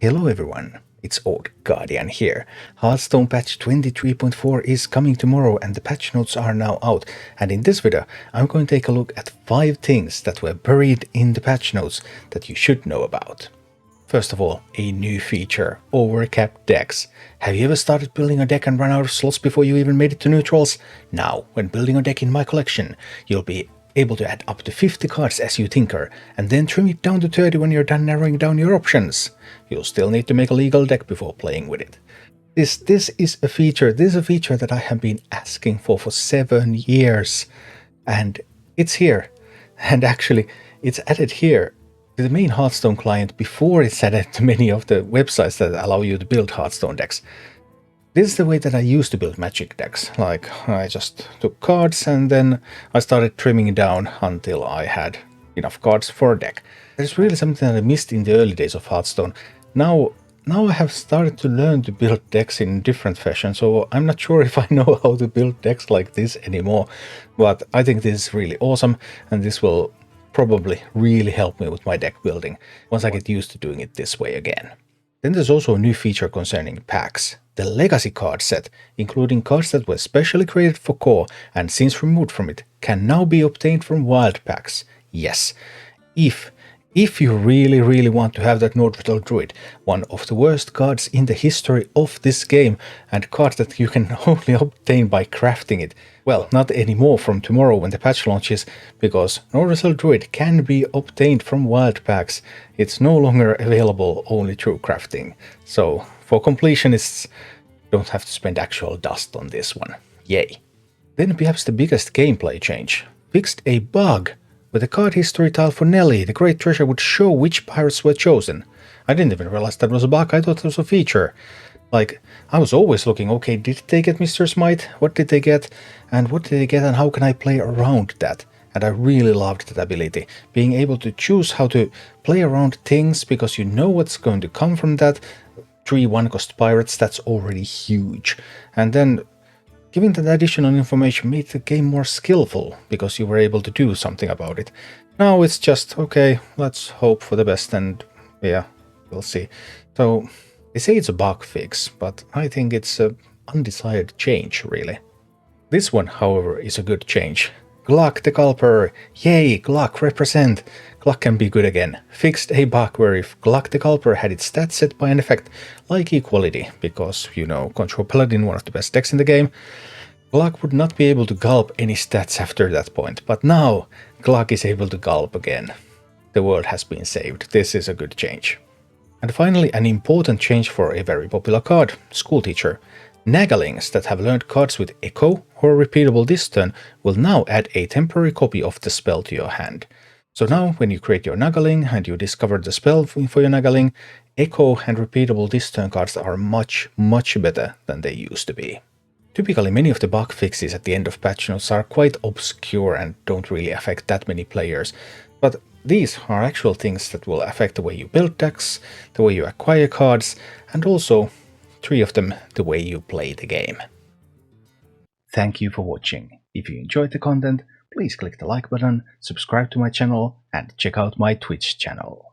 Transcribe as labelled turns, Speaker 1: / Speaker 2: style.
Speaker 1: Hello everyone, it's Old Guardian here. Hearthstone patch 23.4 is coming tomorrow and the patch notes are now out, and in this video I'm going to take a look at 5 things that were buried in the patch notes that you should know about. First of all, a new feature, overcapped decks. Have you ever started building a deck and run out of slots before you even made it to neutrals? Now, when building a deck in my collection, you'll be able to add up to 50 cards as you tinker, and then trim it down to 30 when you're done narrowing down your options. You'll still need to make a legal deck before playing with it. This is a feature that I have been asking for 7 years, and it's here. And actually, it's added here to the main Hearthstone client before it's added to many of the websites that allow you to build Hearthstone decks. This is the way that I used to build Magic decks. Like, I just took cards and then I started trimming down until I had enough cards for a deck. There's really something that I missed in the early days of Hearthstone. Now I have started to learn to build decks in different fashion, so I'm not sure if I know how to build decks like this anymore. But I think this is really awesome, and this will probably really help me with my deck building once I get used to doing it this way again. Then there's also a new feature concerning packs. The Legacy card set, including cards that were specially created for core and since removed from it, can now be obtained from wild packs. Yes, if you really want to have that Northern Druid, one of the worst cards in the history of this game, and cards that you can only obtain by crafting it. Well, not anymore from tomorrow when the patch launches, because Northern Druid can be obtained from wild packs. It's no longer available only through crafting. So, for completionists, don't have to spend actual dust on this one. Yay. Then perhaps the biggest gameplay change. Fixed a bug. With a card history tile for Nelly, the Great Treasure would show which pirates were chosen. I didn't even realize that was a bug, I thought it was a feature. Like, I was always looking, okay, did they get Mr. Smite? What did they get? And what did they get and how can I play around that? And I really loved that ability. Being able to choose how to play around things because you know what's going to come from that. 3 1-cost pirates, that's already huge. And then giving that additional information made the game more skillful, because you were able to do something about it. Now it's just, okay, let's hope for the best, and yeah, we'll see. So, they say it's a bug fix, but I think it's an undesired change, really. This one, however, is a good change. Gluck the Gulper! Yay, Gluck represent! Gluck can be good again. Fixed a bug where if Gluck the Gulper had its stats set by an effect, like Equality, because, you know, Control Paladin, one of the best decks in the game, Gluck would not be able to gulp any stats after that point, but now Gluck is able to gulp again. The world has been saved. This is a good change. And finally, an important change for a very popular card, Schoolteacher. Nagalings that have learned cards with Echo or Repeatable this turn will now add a temporary copy of the spell to your hand. So now, when you create your Nagaling and you discover the spell for your Nagaling, Echo and Repeatable this turn cards are much better than they used to be. Typically, many of the bug fixes at the end of patch notes are quite obscure and don't really affect that many players, but these are actual things that will affect the way you build decks, the way you acquire cards, and also 3 of them, the way you play the game. Thank you for watching. If you enjoyed the content, please click the like button, subscribe to my channel, and check out my Twitch channel.